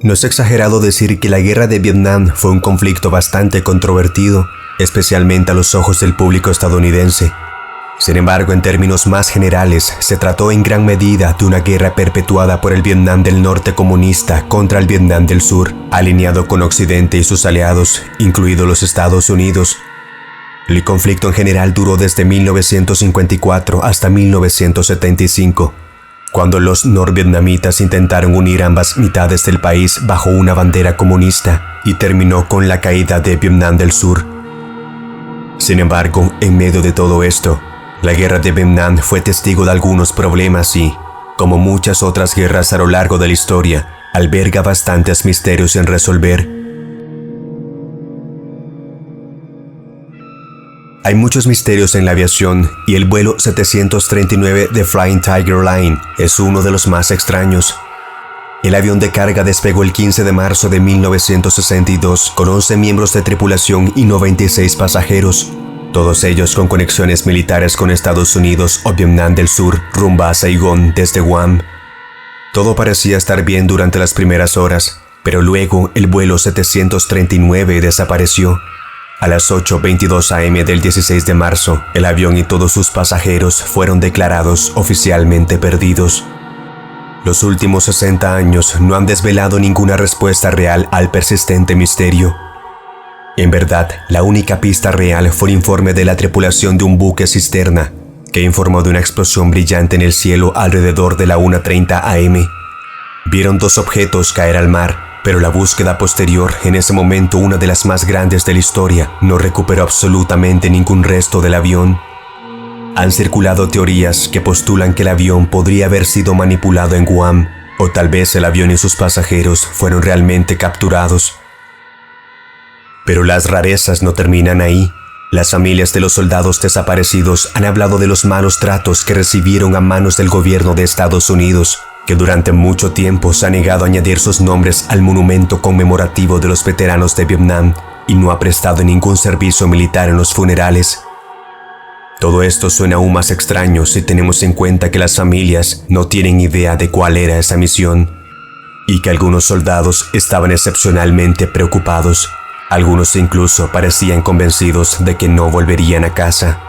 No es exagerado decir que la guerra de Vietnam fue un conflicto bastante controvertido, especialmente a los ojos del público estadounidense. Sin embargo, en términos más generales, se trató en gran medida de una guerra perpetuada por el Vietnam del Norte comunista contra el Vietnam del Sur, alineado con Occidente y sus aliados, incluidos los Estados Unidos. El conflicto en general duró desde 1954 hasta 1975, cuando los norvietnamitas intentaron unir ambas mitades del país bajo una bandera comunista, y terminó con la caída de Vietnam del Sur. Sin embargo, en medio de todo esto, la guerra de Vietnam fue testigo de algunos problemas y, como muchas otras guerras a lo largo de la historia, alberga bastantes misterios en resolver. Hay muchos misterios en la aviación y el vuelo 739 de Flying Tiger Line es uno de los más extraños. El avión de carga despegó el 15 de marzo de 1962 con 11 miembros de tripulación y 96 pasajeros, todos ellos con conexiones militares con Estados Unidos o Vietnam del Sur rumbo a Saigón desde Guam. Todo parecía estar bien durante las primeras horas, pero luego el vuelo 739 desapareció. A las 8:22 am del 16 de marzo, el avión y todos sus pasajeros fueron declarados oficialmente perdidos. Los últimos 60 años no han desvelado ninguna respuesta real al persistente misterio. En verdad, la única pista real fue el informe de la tripulación de un buque cisterna, que informó de una explosión brillante en el cielo alrededor de la 1:30 am. Vieron 2 objetos caer al mar, pero la búsqueda posterior, en ese momento una de las más grandes de la historia, no recuperó absolutamente ningún resto del avión. Han circulado teorías que postulan que el avión podría haber sido manipulado en Guam, o tal vez el avión y sus pasajeros fueron realmente capturados. Pero las rarezas no terminan ahí. Las familias de los soldados desaparecidos han hablado de los malos tratos que recibieron a manos del gobierno de Estados Unidos, que durante mucho tiempo se ha negado a añadir sus nombres al monumento conmemorativo de los veteranos de Vietnam y no ha prestado ningún servicio militar en los funerales. Todo esto suena aún más extraño si tenemos en cuenta que las familias no tienen idea de cuál era esa misión y que algunos soldados estaban excepcionalmente preocupados. Algunos incluso parecían convencidos de que no volverían a casa.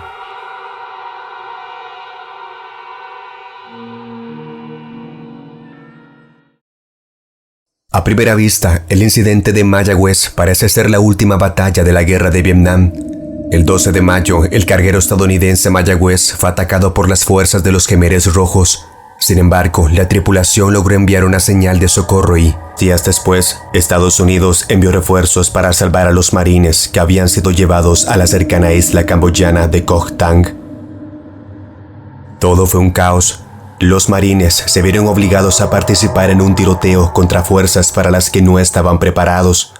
A primera vista, el incidente de Mayagüez parece ser la última batalla de la guerra de Vietnam. El 12 de mayo, el carguero estadounidense Mayagüez fue atacado por las fuerzas de los Jemeres Rojos. Sin embargo, la tripulación logró enviar una señal de socorro y, días después, Estados Unidos envió refuerzos para salvar a los marines que habían sido llevados a la cercana isla camboyana de Koh Tang. Todo fue un caos. Los marines se vieron obligados a participar en un tiroteo contra fuerzas para las que no estaban preparados,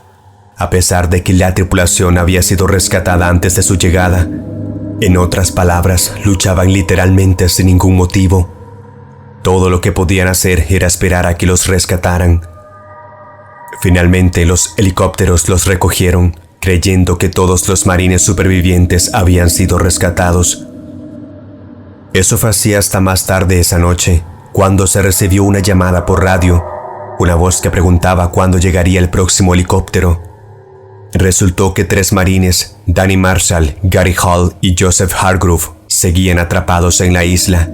a pesar de que la tripulación había sido rescatada antes de su llegada. En otras palabras, luchaban literalmente sin ningún motivo. Todo lo que podían hacer era esperar a que los rescataran. Finalmente, los helicópteros los recogieron, creyendo que todos los marines supervivientes habían sido rescatados. Eso fue así hasta más tarde esa noche, cuando se recibió una llamada por radio, una voz que preguntaba cuándo llegaría el próximo helicóptero. Resultó que 3 marines, Danny Marshall, Gary Hall y Joseph Hargrove, seguían atrapados en la isla.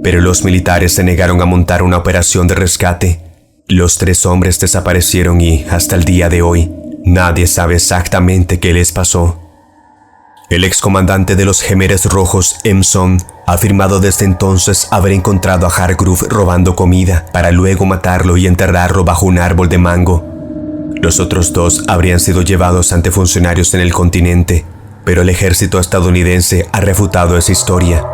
Pero los militares se negaron a montar una operación de rescate. Los 3 hombres desaparecieron y, hasta el día de hoy, nadie sabe exactamente qué les pasó. El excomandante de los Jemeres Rojos, Emson, ha afirmado desde entonces haber encontrado a Hargrove robando comida para luego matarlo y enterrarlo bajo un árbol de mango. Los otros 2 habrían sido llevados ante funcionarios en el continente, pero el ejército estadounidense ha refutado esa historia,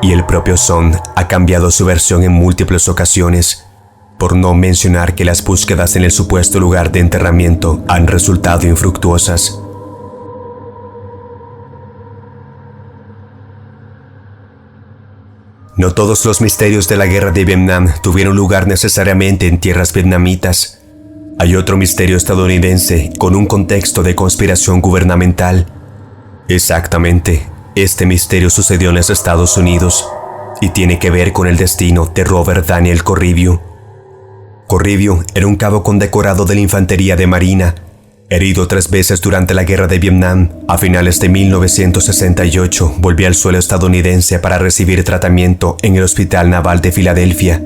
y el propio Son ha cambiado su versión en múltiples ocasiones, por no mencionar que las búsquedas en el supuesto lugar de enterramiento han resultado infructuosas. No todos los misterios de la guerra de Vietnam tuvieron lugar necesariamente en tierras vietnamitas. Hay otro misterio estadounidense con un contexto de conspiración gubernamental. Exactamente, este misterio sucedió en los Estados Unidos y tiene que ver con el destino de Robert Daniel Corribio. Corribio era un cabo condecorado de la Infantería de Marina, herido 3 veces durante la Guerra de Vietnam. A finales de 1968 volvió al suelo estadounidense para recibir tratamiento en el Hospital Naval de Filadelfia,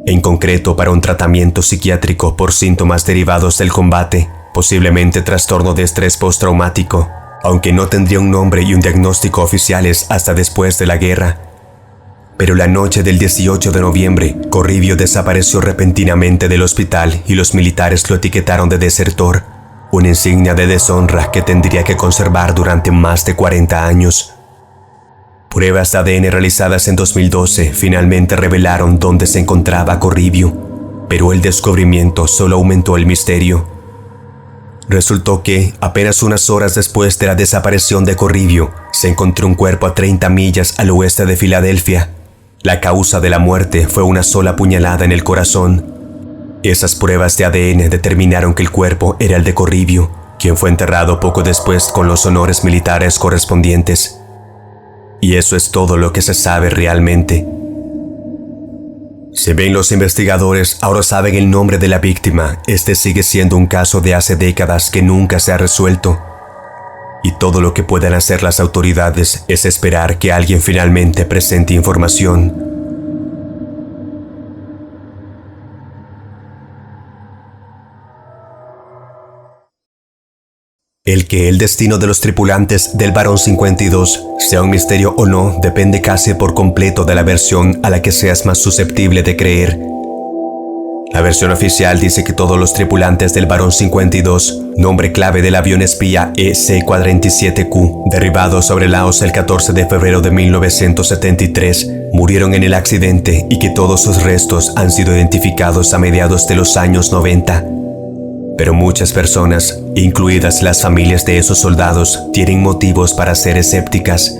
en concreto para un tratamiento psiquiátrico por síntomas derivados del combate, posiblemente trastorno de estrés postraumático, aunque no tendría un nombre y un diagnóstico oficiales hasta después de la guerra. Pero la noche del 18 de noviembre, Corribio desapareció repentinamente del hospital y los militares lo etiquetaron de desertor, una insignia de deshonra que tendría que conservar durante más de 40 años. Pruebas de ADN realizadas en 2012 finalmente revelaron dónde se encontraba Corribio, pero el descubrimiento solo aumentó el misterio. Resultó que, apenas unas horas después de la desaparición de Corribio, se encontró un cuerpo a 30 millas al oeste de Filadelfia. La causa de la muerte fue una sola puñalada en el corazón. Esas pruebas de ADN determinaron que el cuerpo era el de Corribio, quien fue enterrado poco después con los honores militares correspondientes. Y eso es todo lo que se sabe realmente. Si bien los investigadores ahora saben el nombre de la víctima, este sigue siendo un caso de hace décadas que nunca se ha resuelto. Y todo lo que puedan hacer las autoridades es esperar que alguien finalmente presente información. El que el destino de los tripulantes del Barón 52 sea un misterio o no depende casi por completo de la versión a la que seas más susceptible de creer. La versión oficial dice que todos los tripulantes del Barón 52, nombre clave del avión espía EC-47Q, derribado sobre Laos el 14 de febrero de 1973, murieron en el accidente y que todos sus restos han sido identificados a mediados de los años 90. Pero muchas personas, incluidas las familias de esos soldados, tienen motivos para ser escépticas.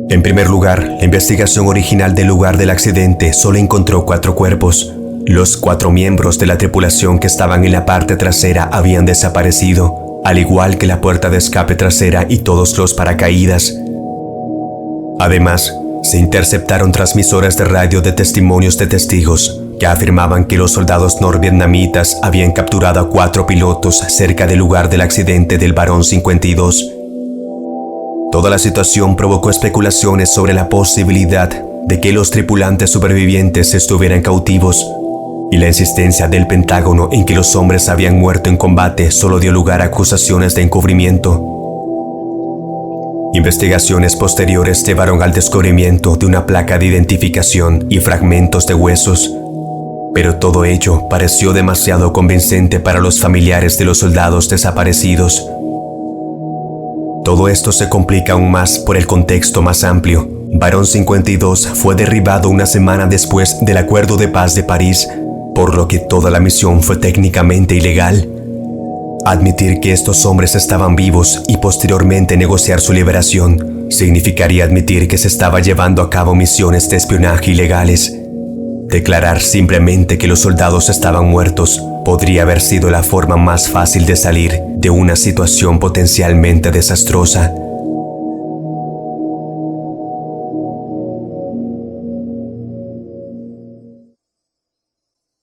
En primer lugar, la investigación original del lugar del accidente solo encontró 4 cuerpos. Los 4 miembros de la tripulación que estaban en la parte trasera habían desaparecido, al igual que la puerta de escape trasera y todos los paracaídas. Además, se interceptaron transmisoras de radio de testimonios de testigos que afirmaban que los soldados norvietnamitas habían capturado a 4 pilotos cerca del lugar del accidente del Barón 52. Toda la situación provocó especulaciones sobre la posibilidad de que los tripulantes supervivientes estuvieran cautivos, y la insistencia del Pentágono en que los hombres habían muerto en combate solo dio lugar a acusaciones de encubrimiento. Investigaciones posteriores llevaron al descubrimiento de una placa de identificación y fragmentos de huesos, pero todo ello pareció demasiado convincente para los familiares de los soldados desaparecidos. Todo esto se complica aún más por el contexto más amplio. Barón 52 fue derribado una semana después del Acuerdo de Paz de París, por lo que toda la misión fue técnicamente ilegal. Admitir que estos hombres estaban vivos y posteriormente negociar su liberación significaría admitir que se estaba llevando a cabo misiones de espionaje ilegales. Declarar simplemente que los soldados estaban muertos podría haber sido la forma más fácil de salir de una situación potencialmente desastrosa.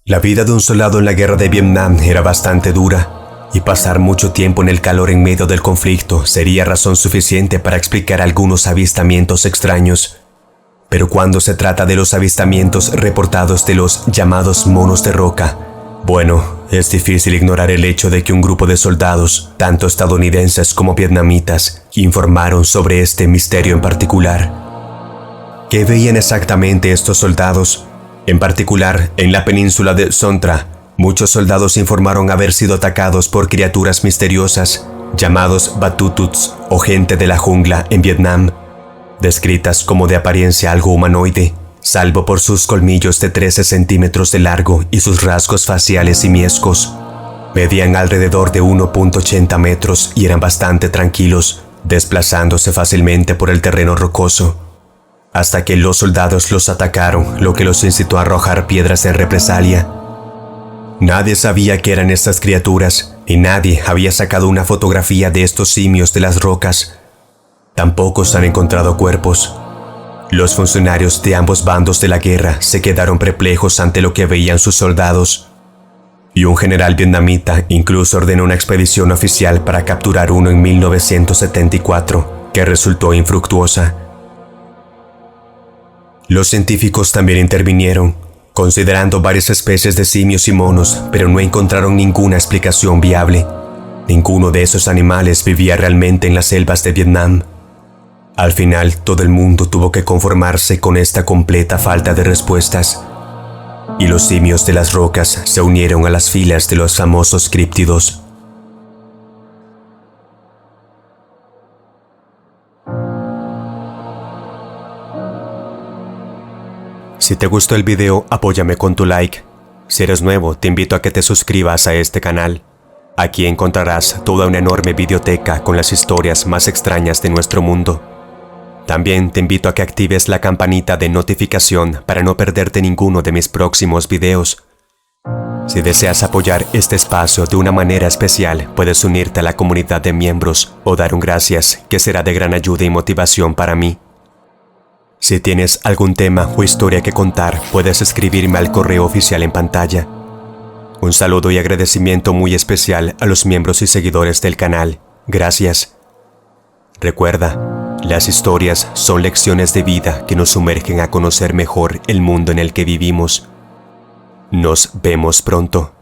La vida de un soldado en la guerra de Vietnam era bastante dura, y pasar mucho tiempo en el calor en medio del conflicto sería razón suficiente para explicar algunos avistamientos extraños. Pero cuando se trata de los avistamientos reportados de los llamados monos de roca, bueno, es difícil ignorar el hecho de que un grupo de soldados, tanto estadounidenses como vietnamitas, informaron sobre este misterio en particular. ¿Qué veían exactamente estos soldados? En particular, en la península de Son Tra, muchos soldados informaron haber sido atacados por criaturas misteriosas, llamados batututs o gente de la jungla en Vietnam, descritas como de apariencia algo humanoide, salvo por sus colmillos de 13 centímetros de largo y sus rasgos faciales simiescos. Medían alrededor de 1.80 metros y eran bastante tranquilos, desplazándose fácilmente por el terreno rocoso, hasta que los soldados los atacaron, lo que los incitó a arrojar piedras en represalia. Nadie sabía qué eran estas criaturas, y nadie había sacado una fotografía de estos simios de las rocas. Tampoco se han encontrado cuerpos. Los funcionarios de ambos bandos de la guerra se quedaron perplejos ante lo que veían sus soldados, y un general vietnamita incluso ordenó una expedición oficial para capturar uno en 1974, que resultó infructuosa. Los científicos también intervinieron, considerando varias especies de simios y monos, pero no encontraron ninguna explicación viable. Ninguno de esos animales vivía realmente en las selvas de Vietnam. Al final, todo el mundo tuvo que conformarse con esta completa falta de respuestas, y los simios de las rocas se unieron a las filas de los famosos críptidos. Si te gustó el video, apóyame con tu like. Si eres nuevo, te invito a que te suscribas a este canal. Aquí encontrarás toda una enorme biblioteca con las historias más extrañas de nuestro mundo. También te invito a que actives la campanita de notificación para no perderte ninguno de mis próximos videos. Si deseas apoyar este espacio de una manera especial, puedes unirte a la comunidad de miembros o dar un gracias, que será de gran ayuda y motivación para mí. Si tienes algún tema o historia que contar, puedes escribirme al correo oficial en pantalla. Un saludo y agradecimiento muy especial a los miembros y seguidores del canal. Gracias. Recuerda, las historias son lecciones de vida que nos sumergen a conocer mejor el mundo en el que vivimos. Nos vemos pronto.